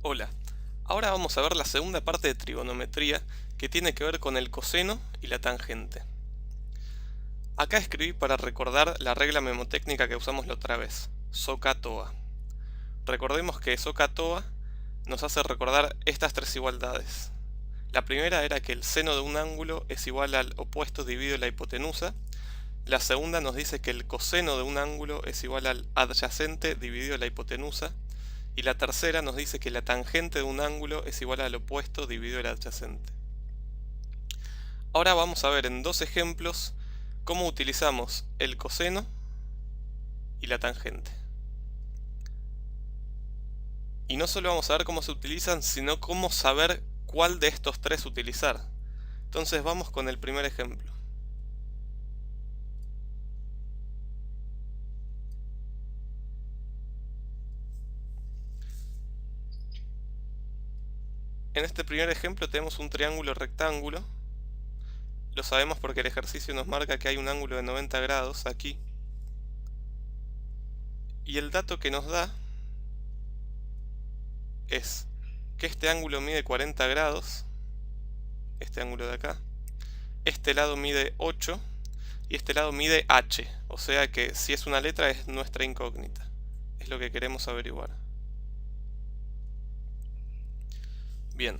Hola, ahora vamos a ver la segunda parte de trigonometría que tiene que ver con el coseno y la tangente. Acá escribí para recordar la regla memotécnica que usamos la otra vez, SOHCAHTOA. Recordemos que SOHCAHTOA nos hace recordar estas tres igualdades. La primera era que el seno de un ángulo es igual al opuesto dividido la hipotenusa. La segunda nos dice que el coseno de un ángulo es igual al adyacente dividido la hipotenusa. Y la tercera nos dice que la tangente de un ángulo es igual al opuesto dividido el adyacente. Ahora vamos a ver en dos ejemplos cómo utilizamos el coseno y la tangente. Y no solo vamos a ver cómo se utilizan, sino cómo saber cuál de estos tres utilizar. Entonces vamos con el primer ejemplo. En este primer ejemplo tenemos un triángulo rectángulo. Lo sabemos porque el ejercicio nos marca que hay un ángulo de 90 grados aquí. Y el dato que nos da es que este ángulo mide 40 grados, este ángulo de acá, este lado mide 8 y este lado mide h, o sea que si es una letra es nuestra incógnita, es lo que queremos averiguar. Bien,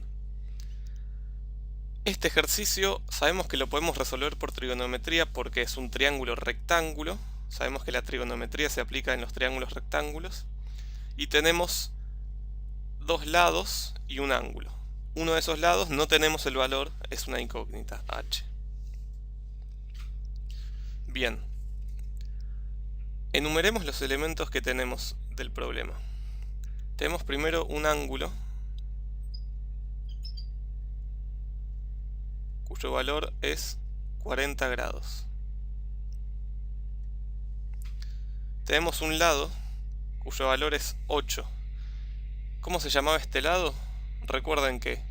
este ejercicio sabemos que lo podemos resolver por trigonometría porque es un triángulo rectángulo. Sabemos que la trigonometría se aplica en los triángulos rectángulos y tenemos dos lados y un ángulo. Uno de esos lados no tenemos el valor, es una incógnita, h. Bien, enumeremos los elementos que tenemos del problema. Tenemos primero un ángulo cuyo valor es 40 grados. Tenemos un lado cuyo valor es 8. ¿Cómo se llamaba este lado? Recuerden que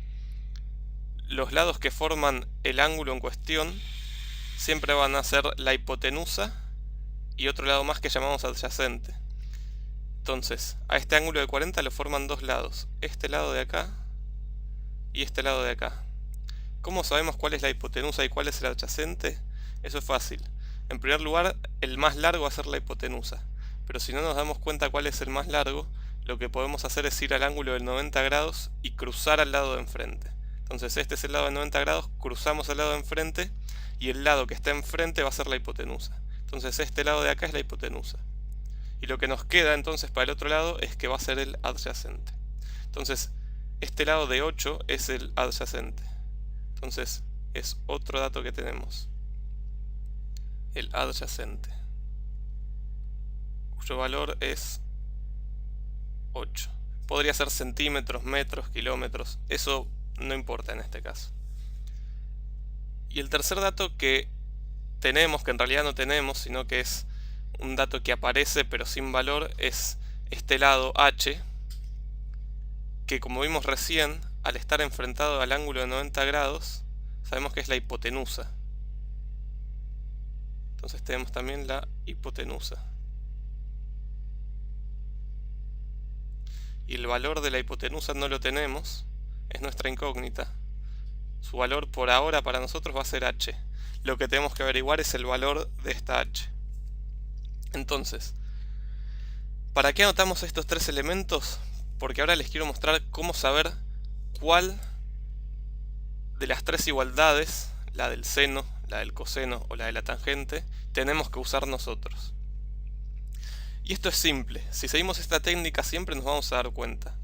los lados que forman el ángulo en cuestión siempre van a ser la hipotenusa y otro lado más que llamamos adyacente. Entonces, a este ángulo de 40 lo forman dos lados, este lado de acá y este lado de acá. ¿Cómo sabemos cuál es la hipotenusa y cuál es el adyacente? Eso es fácil. En primer lugar, el más largo va a ser la hipotenusa, pero si no nos damos cuenta cuál es el más largo, lo que podemos hacer es ir al ángulo del 90 grados y cruzar al lado de enfrente. Entonces este es el lado de 90 grados, cruzamos al lado de enfrente y el lado que está enfrente va a ser la hipotenusa. Entonces este lado de acá es la hipotenusa. Y lo que nos queda entonces para el otro lado es que va a ser el adyacente. Entonces este lado de 8 es el adyacente. Entonces es otro dato que tenemos, el adyacente, cuyo valor es 8. Podría ser centímetros, metros, kilómetros, eso no importa en este caso. Y el tercer dato que tenemos, que en realidad no tenemos, sino que es un dato que aparece pero sin valor, es este lado h, que como vimos recién, al estar enfrentado al ángulo de 90 grados, sabemos que es la hipotenusa. Entonces tenemos también la hipotenusa. Y el valor de la hipotenusa no lo tenemos, es nuestra incógnita. Su valor por ahora para nosotros va a ser h. Lo que tenemos que averiguar es el valor de esta h. Entonces, ¿para qué anotamos estos tres elementos? Porque ahora les quiero mostrar cómo saber cuál de las tres igualdades, la del seno, la del coseno o la de la tangente, tenemos que usar nosotros. Y esto es simple, si seguimos esta técnica siempre nos vamos a dar cuenta.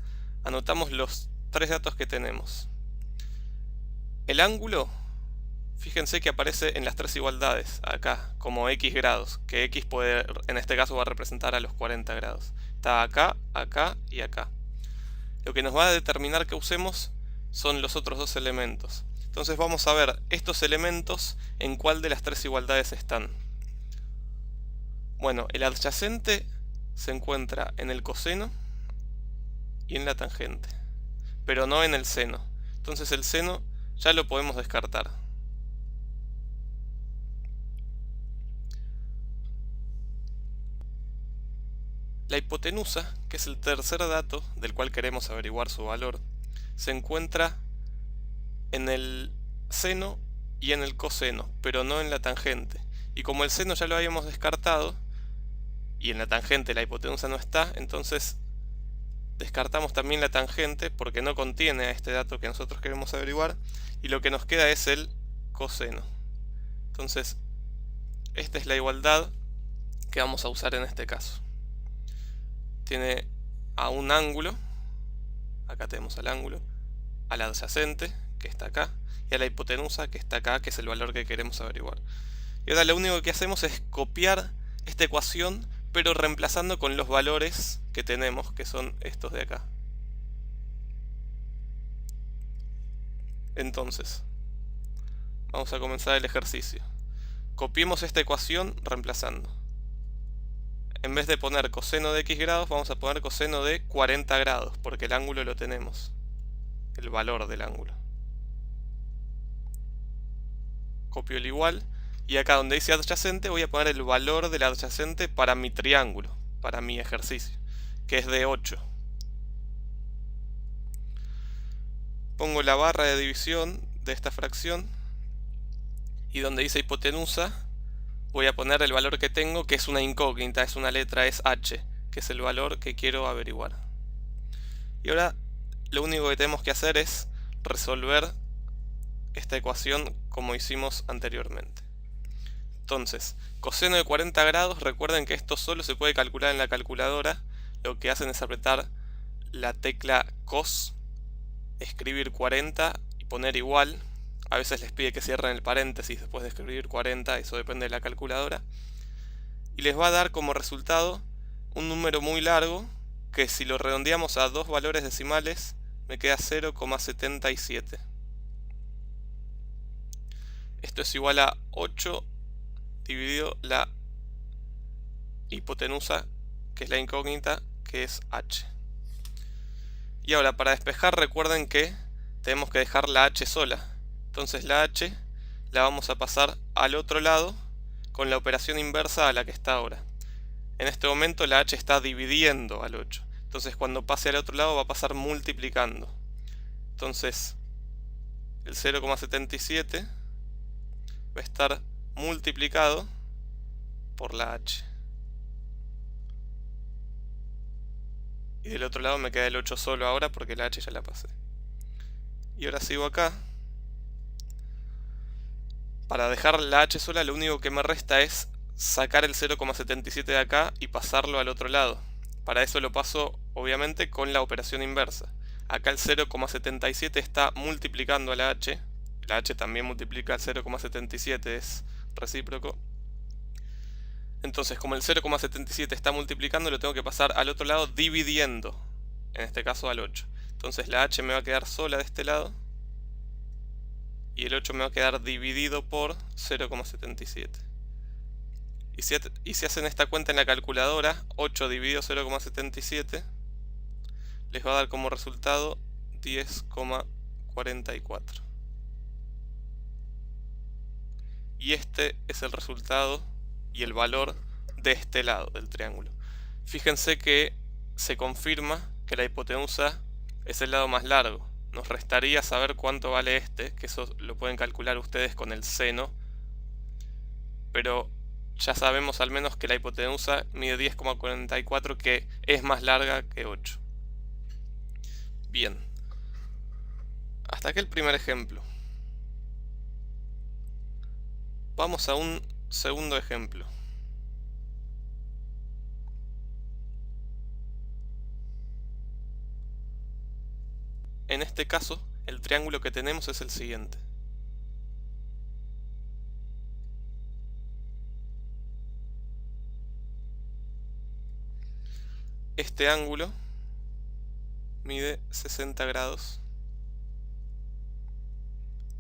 Anotamos los tres datos que tenemos. El ángulo, fíjense que aparece en las tres igualdades, acá, como x grados, que x puede, en este caso va a representar a los 40 grados. Está acá, acá y acá. Lo que nos va a determinar que usemos son los otros dos elementos. Entonces vamos a ver estos elementos en cuál de las tres igualdades están. Bueno, el adyacente se encuentra en el coseno y en la tangente, pero no en el seno. Entonces el seno ya lo podemos descartar. La hipotenusa, que es el tercer dato del cual queremos averiguar su valor, se encuentra en el seno y en el coseno, pero no en la tangente. Y como el seno ya lo habíamos descartado, y en la tangente la hipotenusa no está, entonces descartamos también la tangente porque no contiene a este dato que nosotros queremos averiguar, y lo que nos queda es el coseno. Entonces, esta es la igualdad que vamos a usar en este caso. Tiene a un ángulo, acá tenemos al ángulo, al adyacente, que está acá, y a la hipotenusa, que está acá, que es el valor que queremos averiguar. Y ahora lo único que hacemos es copiar esta ecuación, pero reemplazando con los valores que tenemos, que son estos de acá. Entonces, vamos a comenzar el ejercicio. Copiemos esta ecuación reemplazando. En vez de poner coseno de x grados, vamos a poner coseno de 40 grados, porque el ángulo lo tenemos, el valor del ángulo. Copio el igual, y acá donde dice adyacente voy a poner el valor del adyacente para mi triángulo, para mi ejercicio, que es de 8. Pongo la barra de división de esta fracción, y donde dice hipotenusa voy a poner el valor que tengo, que es una incógnita, es una letra, es h, que es el valor que quiero averiguar. Y ahora lo único que tenemos que hacer es resolver esta ecuación como hicimos anteriormente. Entonces, coseno de 40 grados, recuerden que esto solo se puede calcular en la calculadora. Lo que hacen es apretar la tecla cos, escribir 40 y poner igual. A veces les pide que cierren el paréntesis después de escribir 40, eso depende de la calculadora. Y les va a dar como resultado un número muy largo, que si lo redondeamos a dos valores decimales, me queda 0,77. Esto es igual a 8 dividido la hipotenusa, que es la incógnita, que es h. Y ahora, para despejar, recuerden que tenemos que dejar la h sola. Entonces la h la vamos a pasar al otro lado con la operación inversa a la que está ahora. En este momento la h está dividiendo al 8. Entonces cuando pase al otro lado va a pasar multiplicando. Entonces el 0,77 va a estar multiplicado por la h. Y del otro lado me queda el 8 solo ahora porque la h ya la pasé. Y ahora sigo acá. Para dejar la h sola, lo único que me resta es sacar el 0,77 de acá y pasarlo al otro lado. Para eso lo paso obviamente con la operación inversa. Acá el 0,77 está multiplicando a la h también multiplica el 0,77, es recíproco. Entonces, como el 0,77 está multiplicando, lo tengo que pasar al otro lado dividiendo, en este caso al 8. Entonces la h me va a quedar sola de este lado y el 8 me va a quedar dividido por 0,77. Y si hacen esta cuenta en la calculadora, 8 dividido 0,77 les va a dar como resultado 10,44. Y este es el resultado y el valor de este lado del triángulo. Fíjense que se confirma que la hipotenusa es el lado más largo. Nos restaría saber cuánto vale este, que eso lo pueden calcular ustedes con el seno, pero ya sabemos al menos que la hipotenusa mide 10,44, que es más larga que 8. Bien, hasta aquí el primer ejemplo. Vamos a un segundo ejemplo. En este caso, el triángulo que tenemos es el siguiente. Este ángulo mide 60 grados.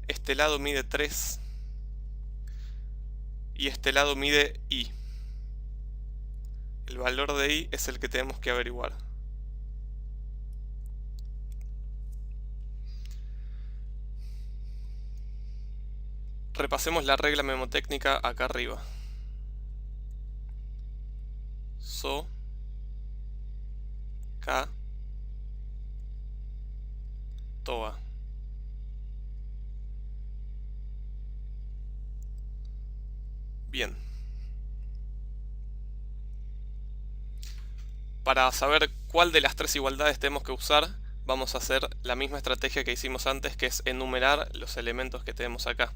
Este lado mide 3. Y este lado mide i. El valor de i es el que tenemos que averiguar. Repasemos la regla memotécnica acá arriba. So K, TOA. Bien. Para saber cuál de las tres igualdades tenemos que usar, vamos a hacer la misma estrategia que hicimos antes, que es enumerar los elementos que tenemos acá.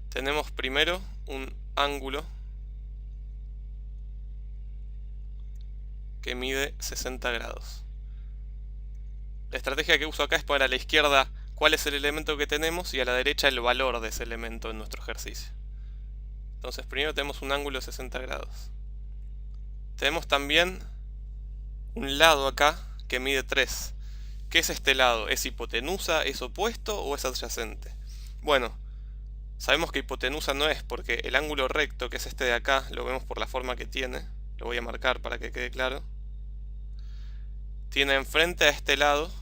Tenemos primero un ángulo que mide 60 grados. La estrategia que uso acá es poner a la izquierda cuál es el elemento que tenemos y a la derecha el valor de ese elemento en nuestro ejercicio. Entonces primero tenemos un ángulo de 60 grados. Tenemos también un lado acá que mide 3. ¿Qué es este lado? ¿Es hipotenusa, es opuesto o es adyacente? Bueno, sabemos que hipotenusa no es, porque el ángulo recto, que es este de acá, lo vemos por la forma que tiene. Lo voy a marcar para que quede claro. Tiene enfrente a este lado,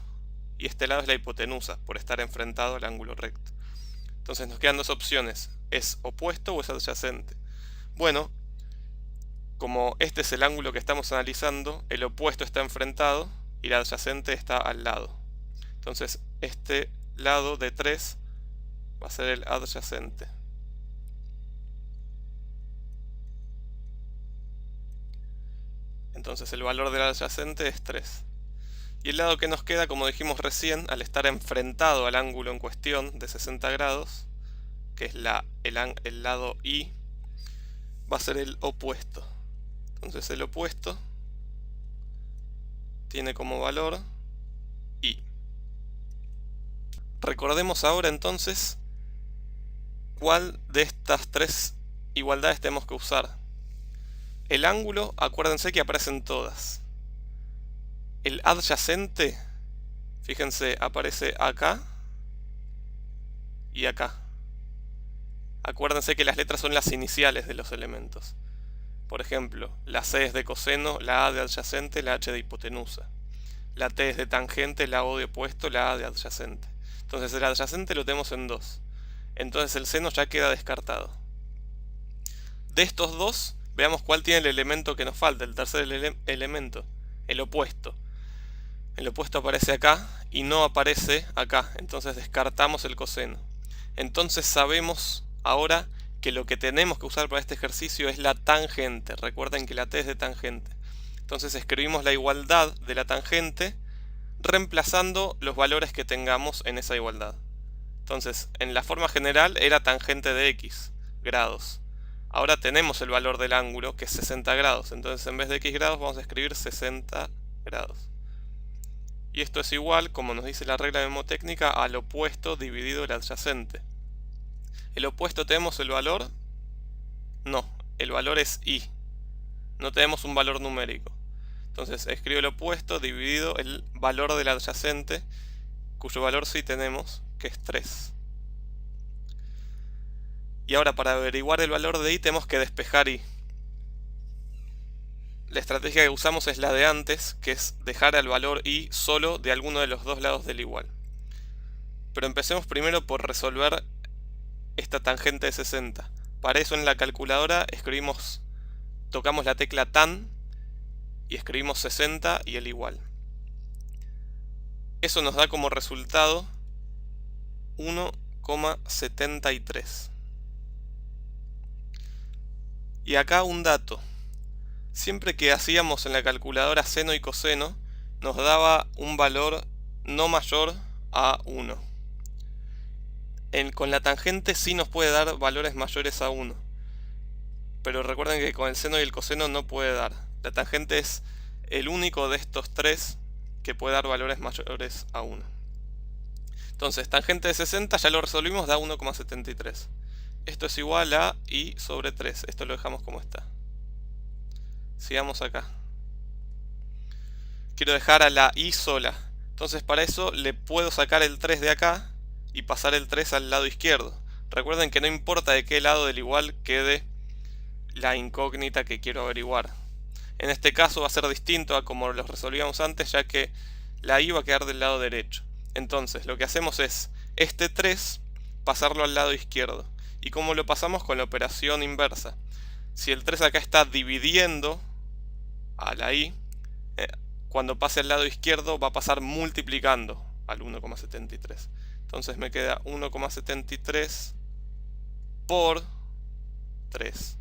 y este lado es la hipotenusa, por estar enfrentado al ángulo recto. Entonces nos quedan dos opciones: ¿es opuesto o es adyacente? Bueno, como este es el ángulo que estamos analizando, el opuesto está enfrentado y el adyacente está al lado. Entonces este lado de 3 va a ser el adyacente. Entonces el valor del adyacente es 3. Y el lado que nos queda, como dijimos recién, al estar enfrentado al ángulo en cuestión de 60 grados, que es el lado Y, va a ser el opuesto. Entonces el opuesto tiene como valor Y. Recordemos ahora entonces cuál de estas tres igualdades tenemos que usar. El ángulo, acuérdense que aparecen todas. El adyacente, fíjense, aparece acá y acá. Acuérdense que las letras son las iniciales de los elementos. Por ejemplo, la C es de coseno, la A de adyacente, la H de hipotenusa. La T es de tangente, la O de opuesto, la A de adyacente. Entonces el adyacente lo tenemos en 2. Entonces el seno ya queda descartado. De estos dos, veamos cuál tiene el elemento que nos falta, el tercer elemento, el opuesto. El opuesto aparece acá y no aparece acá, entonces descartamos el coseno. Entonces sabemos ahora que lo que tenemos que usar para este ejercicio es la tangente. Recuerden que la T es de tangente. Entonces escribimos la igualdad de la tangente reemplazando los valores que tengamos en esa igualdad. Entonces, en la forma general era tangente de x grados. Ahora tenemos el valor del ángulo, que es 60 grados. Entonces, en vez de x grados, vamos a escribir 60 grados. Y esto es igual, como nos dice la regla mnemotécnica, al opuesto dividido el adyacente. ¿El opuesto tenemos el valor? No, el valor es y. No tenemos un valor numérico. Entonces escribo el opuesto dividido el valor del adyacente, cuyo valor sí tenemos, que es 3. Y ahora para averiguar el valor de y tenemos que despejar y. La estrategia que usamos es la de antes, que es dejar al valor y solo de alguno de los dos lados del igual. Pero empecemos primero por resolver esta tangente de 60. Para eso en la calculadora tocamos la tecla tan y escribimos 60 y el igual. Eso nos da como resultado 1,73. Y acá un dato. Siempre que hacíamos en la calculadora seno y coseno, nos daba un valor no mayor a 1. Con la tangente sí nos puede dar valores mayores a 1. Pero recuerden que con el seno y el coseno no puede dar. La tangente es el único de estos tres que puede dar valores mayores a 1. Entonces, tangente de 60 ya lo resolvimos, da 1,73. Esto es igual a y sobre 3. Esto lo dejamos como está. Sigamos acá. Quiero dejar a la y sola. Entonces para eso le puedo sacar el 3 de acá y pasar el 3 al lado izquierdo. Recuerden que no importa de qué lado del igual quede la incógnita que quiero averiguar. En este caso va a ser distinto a como lo resolvíamos antes, ya que la y va a quedar del lado derecho. Entonces lo que hacemos es este 3 pasarlo al lado izquierdo. ¿Y cómo lo pasamos? Con la operación inversa. Si el 3 acá está dividiendo a la y, cuando pase al lado izquierdo va a pasar multiplicando al 1,73. Entonces me queda 1,73 por 3.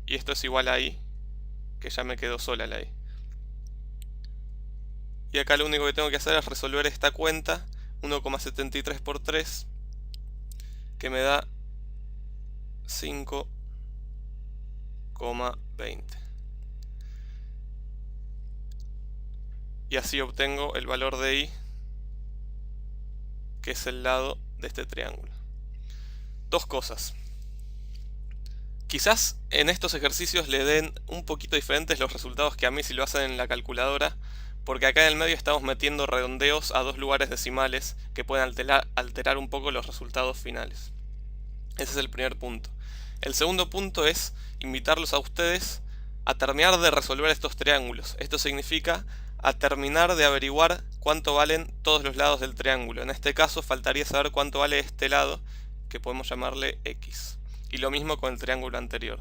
Y esto es igual a i, que ya me quedó sola la i. Y acá lo único que tengo que hacer es resolver esta cuenta, 1,73 por 3, que me da 5,20. Y así obtengo el valor de i, que es el lado de este triángulo. Dos cosas. Quizás en estos ejercicios le den un poquito diferentes los resultados que a mí si lo hacen en la calculadora, porque acá en el medio estamos metiendo redondeos a dos lugares decimales que pueden alterar un poco los resultados finales. Ese es el primer punto. El segundo punto es invitarlos a ustedes a terminar de resolver estos triángulos. Esto significa a terminar de averiguar cuánto valen todos los lados del triángulo. En este caso faltaría saber cuánto vale este lado, que podemos llamarle X. Y lo mismo con el triángulo anterior.